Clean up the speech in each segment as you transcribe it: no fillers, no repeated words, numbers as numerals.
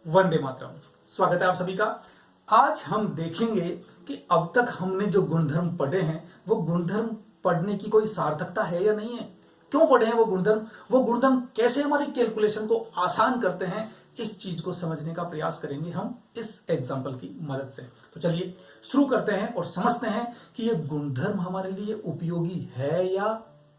वंदे मातरम। स्वागत है आप सभी का। आज हम देखेंगे कि अब तक हमने जो गुणधर्म पढ़े हैं वो गुणधर्म पढ़ने की कोई सार्थकता है या नहीं है। क्यों पढ़े हैं वो गुणधर्म कैसे हमारी कैलकुलेशन को आसान करते हैं, इस चीज को समझने का प्रयास करेंगे हम इस एग्जाम्पल की मदद से। तो चलिए शुरू करते हैं और समझते हैं कि ये गुणधर्म हमारे लिए उपयोगी है या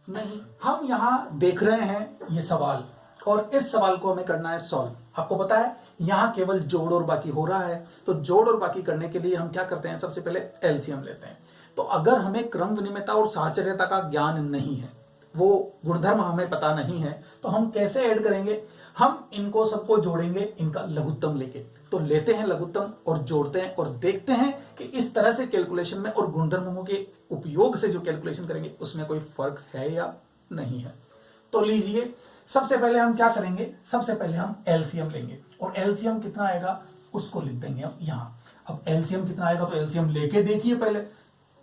नहीं। हम यहां देख रहे हैं ये सवाल, और इस सवाल को हमें करना है सॉल्व। आपको पता है यहां केवल जोड़ और बाकी हो रहा है, तो जोड़ और बाकी करने के लिए हम क्या करते हैं, सबसे पहले एलसीएम लेते हैं। तो अगर हमें क्रम विनिमयता और साहचर्यता का ज्ञान नहीं है, वो गुणधर्म हमें पता नहीं है, तो हम कैसे ऐड करेंगे। हम इनको सबको जोड़ेंगे इनका लघुत्तम लेके। तो लेते हैं लघुत्तम और जोड़ते हैं और देखते हैं कि इस तरह से कैलकुलेशन में और गुणधर्मों के उपयोग से जो कैलकुलेशन करेंगे उसमें कोई फर्क है या नहीं है। तो लीजिए, सबसे पहले हम क्या करेंगे, सबसे पहले हम एलसीएम लेंगे और एलसीएम कितना आएगा उसको लिख देंगे हम यहां। अब एलसीएम कितना आएगा, तो एलसीएम लेके देखिए, पहले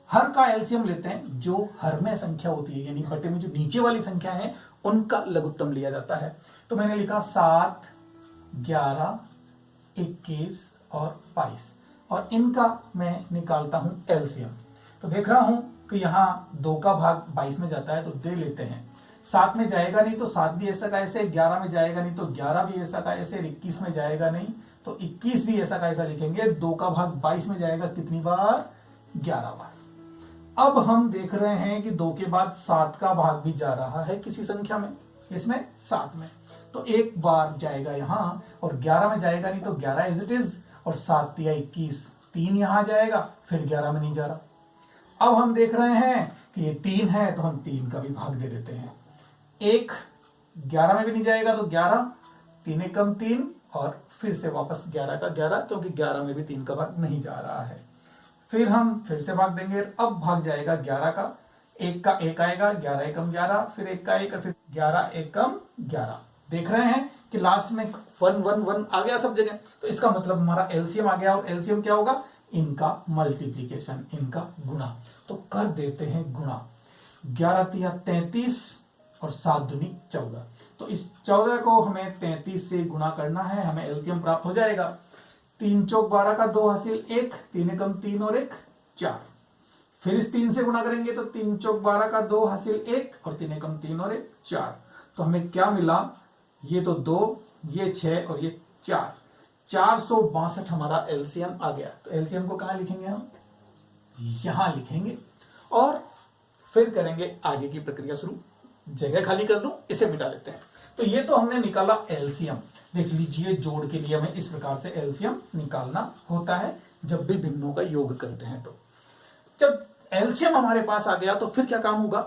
हर का एलसीएम लेते हैं। जो हर में संख्या होती है यानी बटे में जो नीचे वाली संख्या है उनका लघुत्तम लिया जाता है। तो मैंने लिखा 7, 11, 21 और 22, और इनका मैं निकालता हूं एलसीएम। तो देख रहा हूं कि यहां 2 का भाग 22 में जाता है, तो दे लेते हैं। 7 में जाएगा नहीं तो 7 भी ऐसा का ऐसे, 11 में जाएगा नहीं तो 11 भी ऐसा का ऐसे, 21 में जाएगा नहीं तो 21 भी ऐसा का ऐसा लिखेंगे। 2 का भाग 22 में जाएगा कितनी बार, 11 बार। अब हम देख रहे हैं कि 2 के बाद 7 का भाग भी जा रहा है किसी संख्या में, इसमें 7 में, तो एक बार जाएगा यहां, और 11 में जाएगा नहीं तो 11 एज इट इज, और 7 या 21, 3 यहां जाएगा, फिर 11 में नहीं जा रहा। अब हम देख रहे हैं कि ये 3 है तो हम 3 का भी भाग दे देते हैं। 1 11 में भी नहीं जाएगा तो 11, 3 एकम 3, और फिर से वापस 11 का 11, क्योंकि 11 में भी 3 का भाग नहीं जा रहा है। फिर हम फिर से भाग देंगे, अब भाग जाएगा 11 का, 1 का 1 आएगा, 11 एकम 11, फिर 1 का 1, और फिर 11 एकम 11। देख रहे हैं कि लास्ट में 1 1 1 आ गया सब जगह, तो इसका मतलब हमारा एलसीएम आ गया, और एलसीएम क्या होगा, इनका मल्टीप्लीकेशन, इनका गुणा। तो कर देते हैं गुणा। 11 तिया 33 और 7 दूनी 14, तो इस 14 को हमें 33 से गुणा करना है, हमें एलसीएम प्राप्त हो जाएगा। 3 चौक 12 का 2 हासिल 1, 3 एकम 3 और 1 4। फिर इस 3 से गुणा करेंगे तो 3 चौक 12 का 2 हासिल 1, और 3 एकम 3 और 1 4। तो हमें क्या मिला, ये तो 2, ये 6 और ये 4, 462 हमारा एलसीएम आ गया। तो एलसीएम को कहां लिखेंगे, हम यहां लिखेंगे, और फिर करेंगे आगे की प्रक्रिया शुरू। जगह खाली कर दूं, इसे मिटा लेते हैं। तो ये तो हमने निकाला एलसीएम। देख लीजिए, जोड़ के लिए हमें इस प्रकार से एलसीएम निकालना होता है जब भी भिन्नों का योग करते हैं। तो जब एलसीएम हमारे पास आ गया तो फिर क्या काम होगा,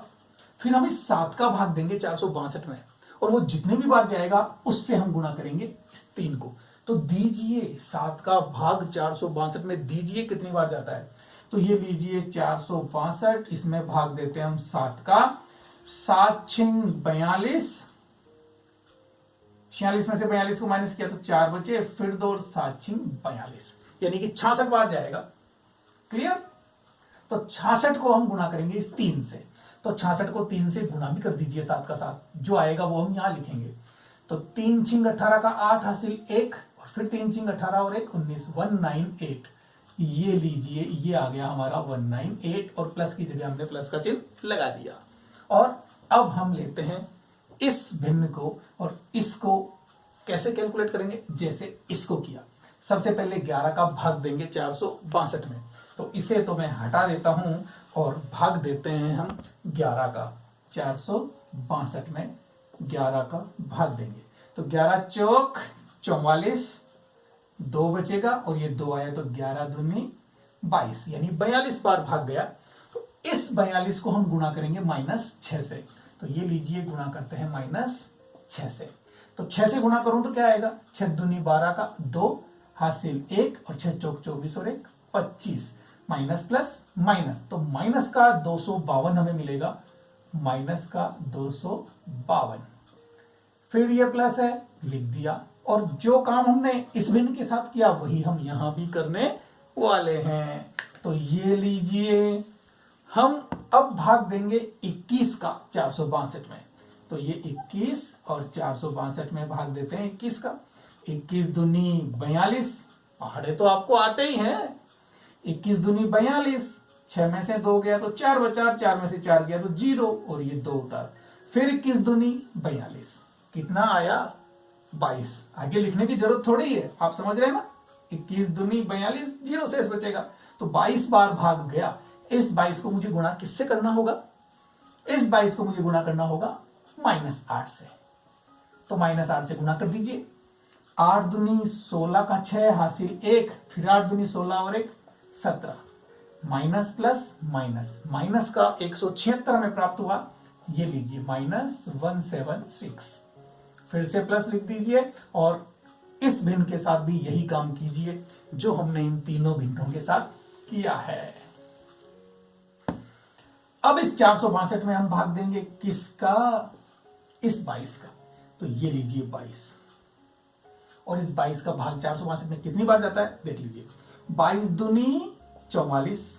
फिर हम इस 7 का भाग देंगे 462 में, और वो जितने भी बार जाएगा उससे हम गुणा करेंगे इस 3 को। तो दीजिए 7 का भाग 462 में दीजिए कितनी बार जाता है, तो ये लीजिए 462, इसमें भाग देते हैं हम 7 का, 7 छिंग 42, 46 में से 42 को माइनस किया तो 4 बचे, फिर 2 और 7 छिंग 42, यानी कि 66 बार जाएगा। क्लियर। तो 66 को हम गुणा करेंगे इस 3 से, तो 66 को 3 से गुणा भी कर दीजिए 7 का 7, जो आएगा वो हम यहां लिखेंगे। तो 3 छिंग 18 का 8 हासिल 1, और फिर 3 छिंग 18 और 1 19, 198। ये लीजिए, ये आ गया हमारा 198, और प्लस की जगह हमने प्लस का चिन्ह लगा दिया। और अब हम लेते हैं इस भिन्न को, और इसको कैसे कैलकुलेट करेंगे, जैसे इसको किया। सबसे पहले 11 का भाग देंगे 462 में, तो इसे तो मैं हटा देता हूं और भाग देते हैं हम 11 का, 462 में 11 का भाग देंगे। तो 11 चौक 44, 2 बचेगा, और ये 2 आया तो 11 दूनी 22, यानी 42 बार भाग गया। तो इस 42 को हम गुणा करेंगे -6 से, तो ये लीजिए गुणा करते हैं -6 से। तो 6 से गुणा करूं तो क्या आएगा, 6 दूनी 12 का 2 हासिल 1, और 6 चौक 24 और 1 25, माइनस प्लस माइनस, तो माइनस का 252 हमें मिलेगा, माइनस का 252। फिर ये प्लस है, लिख दिया, और जो काम हमने इस भिन्न के साथ किया वही हम यहां भी करने वाले हैं। तो ये लीजिए, हम अब भाग देंगे 21 का 462 में, तो ये 21 और 462 में भाग देते हैं 21 का। 21 दूनी 42, पहाड़े तो आपको आते ही हैं। 21 दूनी 42, 6 में से 2 गया तो 4 बचा, 4 में से 4 गया तो 0 और ये 2 उतार। फिर 21 दूनी 42, कितना आया 22। आगे लिखने की जरूरत थोड़ी है, आप समझ रहे हैं ना। 21 दूनी 42, 0 शेष बचेगा तो 22 बार भाग गया। इस 22 को मुझे गुणा किससे करना होगा? इस 22 को मुझे गुणा करना होगा -8 से। तो -8 से गुणा कर दीजिए। 8 दूनी 16 का 6 हासिल 1, फिर 8 दूनी 16 और 1 17, माइनस प्लस माइनस, माइनस का 176 में प्राप्त हुआ, ये लीजिए -176। फिर से प्लस लिख दीजिए और इस भिन्न के साथ भी यही काम कीजिए जो हमने इन तीनों भिन्नों के साथ किया है। अब इस 462 में हम भाग देंगे किसका? इस 22 का। तो ये लीजिए 22, और इस 22 का भाग 462 में कितनी बार जाता है देख लीजिए। 22 दूनी 44,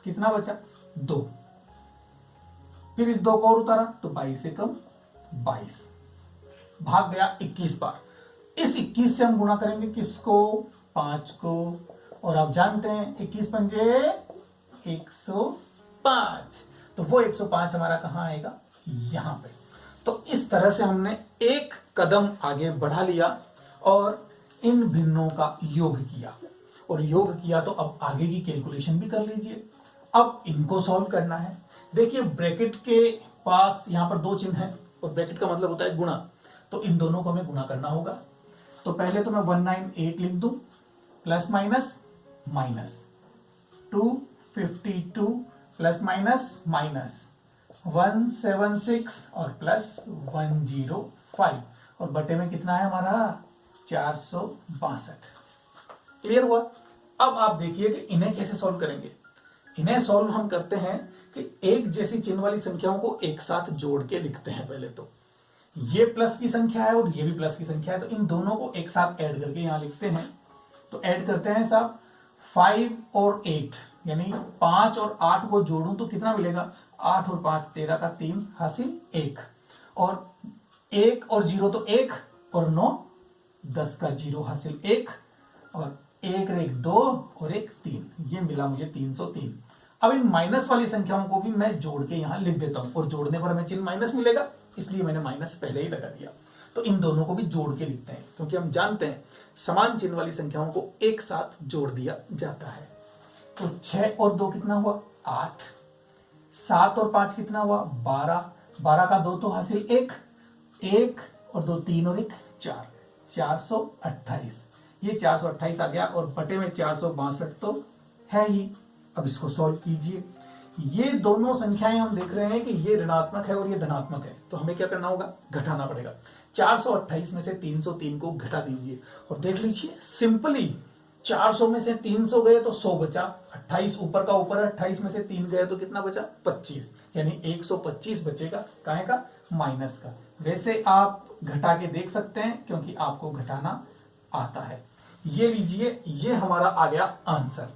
कितना बचा? 2। फिर इस 2 को और उतारा तो 22 से कम 22, भाग गया 21 बार। इस 21 से हम गुणा करेंगे किसको? 5 को। और आप जानते हैं 21 पंजे 105, तो वो 105 हमारा कहां आएगा? यहां पे। तो इस तरह से हमने एक कदम आगे बढ़ा लिया और इन भिन्नों का योग किया, और योग किया तो अब आगे की कैलकुलेशन भी कर लीजिए। अब इनको सॉल्व करना है। देखिए ब्रैकेट के पास यहां पर 2 चिन्ह है और ब्रैकेट का मतलब होता है गुणा, तो इन दोनों को हमें गुणा करना होगा। तो पहले तो मैं 198 लिख दूं, plus minus minus 252 plus minus minus 176 और प्लस 105, और बटे में कितना है हमारा? 462। क्लियर हुआ? अब आप देखिए कि इन्हें कैसे सॉल्व करेंगे। इन्हें सॉल्व हम करते हैं कि एक जैसी चिन्ह वाली संख्याओं को एक साथ जोड़ के लिखते हैं। पहले तो ये प्लस की संख्या है और ये भी प्लस की संख्या है, तो इन दोनों को एक साथ ऐड करके यहां लिखते हैं। तो ऐड करते हैं साहब, 5 और 8, यानी 5 और 8 को जोड़ूं तो कितना मिलेगा? 8 और 5 13 का 3 हासिल 1, और 1 और 0 तो 1 और 9 10 का 0 हासिल 1, और 1 और 1 2 और 1 3, ये मिला मुझे 303। अब इन माइनस वाली संख्याओं को भी मैं जोड़ के यहां लिख देता हूं, और जोड़ने पर हमें चिन्ह माइनस मिलेगा, इसलिए मैंने माइनस पहले ही लगा दिया। तो इन दोनों को भी जोड़ के लिखते हैं, क्योंकि हम जानते हैं समान चिन्ह वाली संख्याओं को एक साथ जोड़ दिया जाता है। तो 6 और 2 कितना हुआ? 8, 7 और 5 कितना हुआ? 12, 12 का 2 तो हासिल 1, 1 और 2 3 और 1 4, 428। ये 428 आ गया, और बटे में 462 तो है ही। अब इसको सॉल्व कीजिए। ये दोनों संख्याएं हम देख रहे हैं कि ये ऋणात्मक है और ये धनात्मक है, तो हमें क्या करना होगा? घटाना पड़ेगा। 428 में से 303 को घटा दीजिए और देख लीजिए सिंपली 400 में से 300 गए तो 100 बचा, 28 ऊपर का ऊपर है, 28 में से 3 गए तो कितना बचा? 25, यानी 125 बचेगा। काहे का? माइनस का। वैसे आप घटा के देख सकते हैं क्योंकि आपको घटाना आता है। ये लीजिए, ये हमारा आ गया आंसर,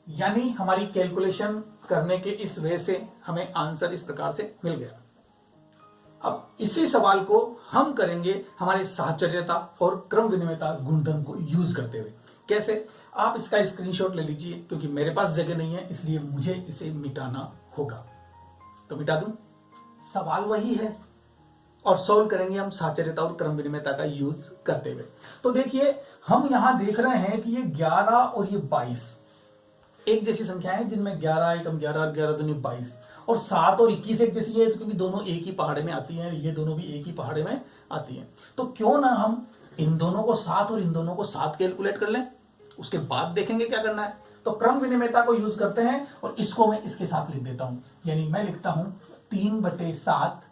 यानी हमारी कैलकुलेशन करने के इस वे से हमें आंसर इस प्रकार से मिल गया। अब इसी सवाल को हम करेंगे हमारे साहचर्यता और क्रम विनिमयता गुणधर्म को यूज करते हुए। कैसे? आप इसका स्क्रीनशॉट ले लीजिए, क्योंकि मेरे पास जगह नहीं है, इसलिए मुझे इसे मिटाना होगा। तो मिटा दूं। सवाल वही है और सॉल्व करेंगे हम साहचर्यता और क्रम विनिमयता का यूज करते हुए। तो देखिए, हम यहां देख रहे हैं कि ये 11 और ये 22 एक जैसी संख्याएं हैं, जिनमें 11 एकम 11, 11 दूनी 22, और 7 और 21 एक जैसी है, क्योंकि दोनों एक ही पहाड़े में आती हैं, ये दोनों भी एक ही पहाड़े में आती हैं। तो क्यों ना हम इन दोनों को 7 और इन दोनों को 7 कैलकुलेट कर लें, उसके बाद देखेंगे क्या करना है। तो क्रम विनिमयता को यूज करते हैं, और इसको मैं इसके साथ लिख देता हूं, यानी मैं लिखता हूं 3/7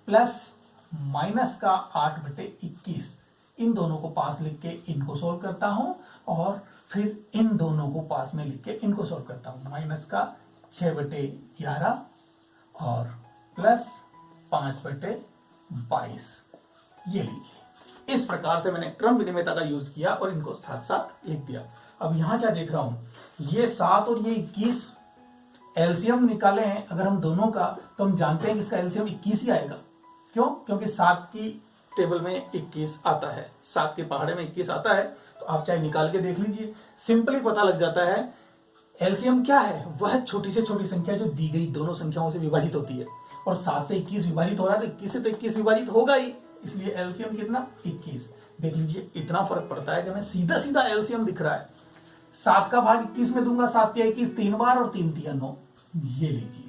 प्लस माइनस का 8/21। इन दोनों को पास लिख के इनको सोल्व करता हूं, और फिर इन दोनों को पास में लिख के इनको सोल्व करता हूं। माइनस का 6/11 और प्लस 5/22। ये लीजिए, इस प्रकार से मैंने क्रम विनिमयता का यूज किया और इनको साथ साथ लिख दिया। अब यहां क्या देख रहा हूं, ये 7 और ये 21 एलसीएम निकाले हैं अगर हम दोनों का, तो हम जानते हैं कि इसका एलसीएम 21 ही आएगा। क्यों? क्योंकि 7 की टेबल में 21 आता है, 7 के पहाड़े में 21 आता है, तो आप चाहे निकाल के देख लीजिए, सिंपली पता लग जाता है एलसीएम क्या है। वह छोटी से छोटी संख्या जो दी गई दोनों संख्याओं से विभाजित होती है, और 7 से 21 विभाजित हो रहा है तो 21 से तो 21 विभाजित होगा ही, इसलिए एलसीएम कितना 21। देख लीजिए इतना फर्क पड़ता है कि हमें सीधा सीधा एलसीएम दिख रहा है। 7 का भाग 21 में दूंगा, 7 या 21 3 बार और 3 3 9, ये लीजिए।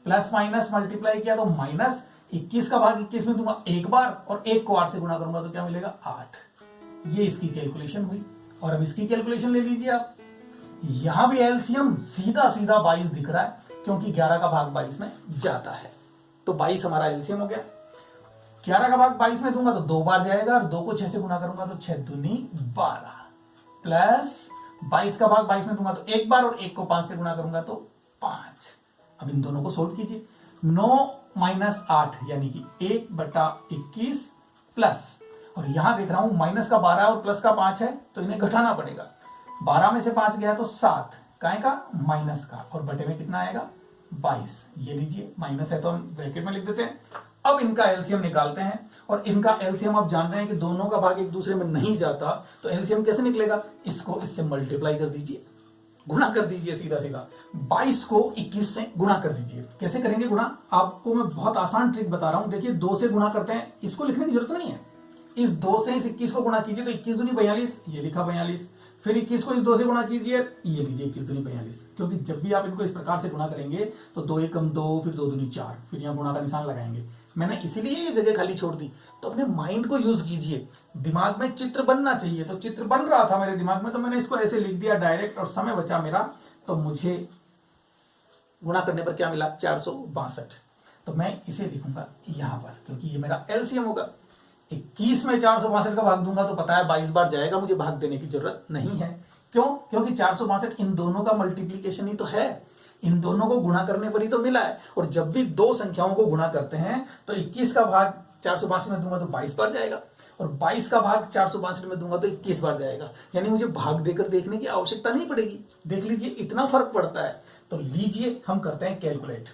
प्लस माइनस मल्टीप्लाई किया तो माइनस 21 का भाग 21 में दूंगा 1 बार और 1 को 8 से गुणा करूंगा तो क्या मिलेगा 8। ये इसकी कैलकुलेशन हुई। और अब इसकी कैलकुलेशन ले लीजिए आप, यहां भी एलसीएम सीधा सीधा 22 दिख रहा है, क्योंकि 11 का भाग 22 में जाता है, तो 22 हमारा एलसीएम हो गया। 11 का भाग 22 में दूंगा तो 2 बार जाएगा, और 2 को 6 से गुणा करूंगा तो 6 दूनी 12, प्लस 22 का भाग 22 में दूंगा तो 1 बार, और 1 को 5 से गुणा करूंगा तो 5। अब इन दोनों को सोल्व कीजिए। 9 माइनस 8 यानी कि 1/21 प्लस, और यहां देख रहा हूं माइनस का 12 और प्लस का 5 है, तो इन्हें घटाना पड़ेगा। 12 में से 5 गया तो 7, काय का माइनस का, और बटे में कितना आएगा 22। ये लीजिए, माइनस है तो हम ब्रैकेट में लिख देते हैं। अब इनका एलसीएम निकालते हैं, और इनका एलसीएम आप जान रहे हैं कि दोनों का भाग एक दूसरे में नहीं जाता, तो एलसीएम कैसे निकलेगा, इसको इससे मल्टीप्लाई कर दीजिए, गुणा कर दीजिए सीधा सीधा। 22 को 21 से गुणा कर दीजिए। कैसे करेंगे गुणा, आपको मैं बहुत आसान ट्रिक बता रहा हूं। देखिए 2 से गुणा करते हैं, इसको लिखने की जरूरत नहीं है। इस 2 से इस 21 को गुणा कीजिए तो 21 दूनी 42, ये लिखा 42। फिर 21 को इस 2 से गुणा कीजिए, ये लीजिए 21 दूनी 42। क्योंकि जब भी आप इनको इस प्रकार से गुणा करेंगे तो 2 एकम 2, फिर 2 दूनी 4, फिर यहां गुणा का निशान लगाएंगे। मैंने इसीलिए ये जगह खाली छोड़ दी। तो अपने माइंड को यूज कीजिए, दिमाग में चित्र बनना चाहिए। तो चित्र बन रहा था मेरे दिमाग में, तो मैंने इसको ऐसे लिख दिया डायरेक्ट, और समय बचा मेरा, तो मुझे गुणा करने पर क्या मिला 462। तो मैं इसे लिखूंगा यहां पर, क्योंकि ये मेरा एलसीएम होगा। 21 में 462 का भाग दूंगा तो पता है 22 बार जाएगा, मुझे भाग देने की जरूरत नहीं है। क्यों, क्योंकि 462 इन दोनों का मल्टीप्लीकेशन ही तो है, इन दोनों को गुणा करने पर ही तो मिला है। और जब भी दो संख्याओं को गुणा करते हैं तो 21 का भाग 462 में दूंगा तो 22 बार जाएगा, और 22 का भाग 462 में दूंगा तो 21 बार जाएगा। यानी मुझे भाग देकर देखने की आवश्यकता नहीं पड़ेगी। देख लीजिए इतना फर्क पड़ता है। तो लीजिए हम करते हैं कैलकुलेट।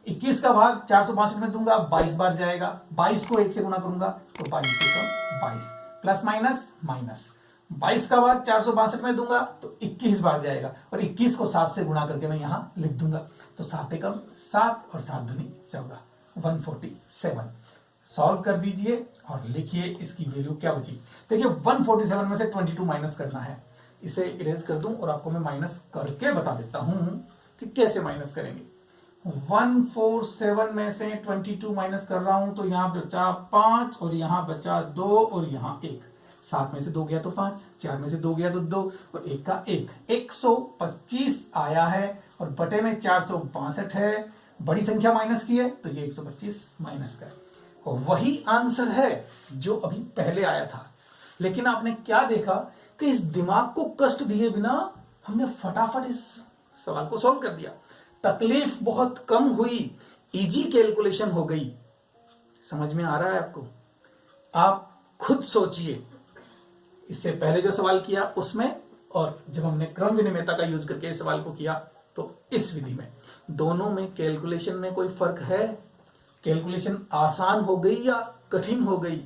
21 का भाग 462 में दूंगा 22 बार जाएगा, 22 को 1 से गुणा करूंगा तो 22 से कम 22, प्लस माइनस माइनस। 22 का भाग 462 में दूंगा तो 21 बार जाएगा, और 21 को 7 से गुणा करके मैं यहां लिख दूंगा, तो 7 एकम 7 और 7 दूनी 14, 147। सॉल्व कर दीजिए और लिखिए इसकी वैल्यू क्या बची। देखिए 147 में से 22 माइनस करना है। इसे इरेज कर दूं और आपको मैं माइनस करके बता देता हूं कि कैसे माइनस करेंगे। 147 में से 22 माइनस कर रहा हूं, तो यहां बचा 5 और यहां बचा 2 और यहां 1। 7 में से 2 गया तो 5, 4 में से 2 गया तो 2 और 1 का 1, 125 आया है, और बटे में 462 है। बड़ी संख्या माइनस की है तो ये 125 माइनस का है, और वही आंसर है जो अभी पहले आया था। लेकिन आपने क्या देखा कि इस दिमाग को कष्ट दिए बिना हमने फटाफट इस सवाल को सॉल्व कर दिया। तकलीफ बहुत कम हुई, इजी कैलकुलेशन हो गई। समझ में आ रहा है आपको? आप खुद सोचिए, इससे पहले जो सवाल किया उसमें और जब हमने क्रम विनिमयता का यूज करके इस सवाल को किया तो इस विधि में, दोनों में कैलकुलेशन में कोई फर्क है? कैलकुलेशन आसान हो गई या कठिन हो गई?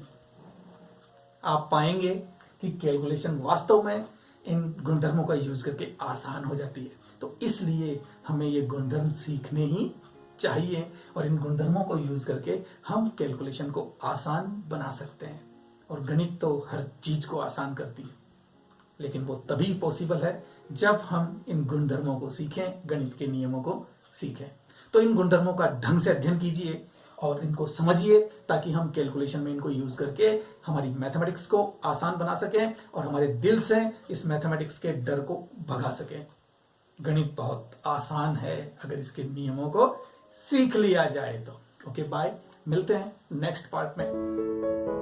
आप पाएंगे कि कैलकुलेशन वास्तव में इन गुणधर्मों का यूज करके आसान हो जाती है। तो इसलिए हमें ये गुणधर्म सीखने ही चाहिए, और इन गुणधर्मों को यूज करके हम कैलकुलेशन को आसान बना सकते हैं। और गणित तो हर चीज को आसान करती है, लेकिन वो तभी पॉसिबल है जब हम इन गुणधर्मों को सीखें, गणित के नियमों को सीखें। तो इन गुणधर्मों का ढंग से अध्ययन कीजिए और इनको समझिए, ताकि हम कैलकुलेशन में इनको यूज करके हमारी मैथमेटिक्स को आसान बना सकें और हमारे दिल से इस मैथमेटिक्स के डर को भगा सकें। गणित बहुत आसान है अगर इसके नियमों को सीख लिया जाए तो। ओके बाय, मिलते हैं नेक्स्ट पार्ट में।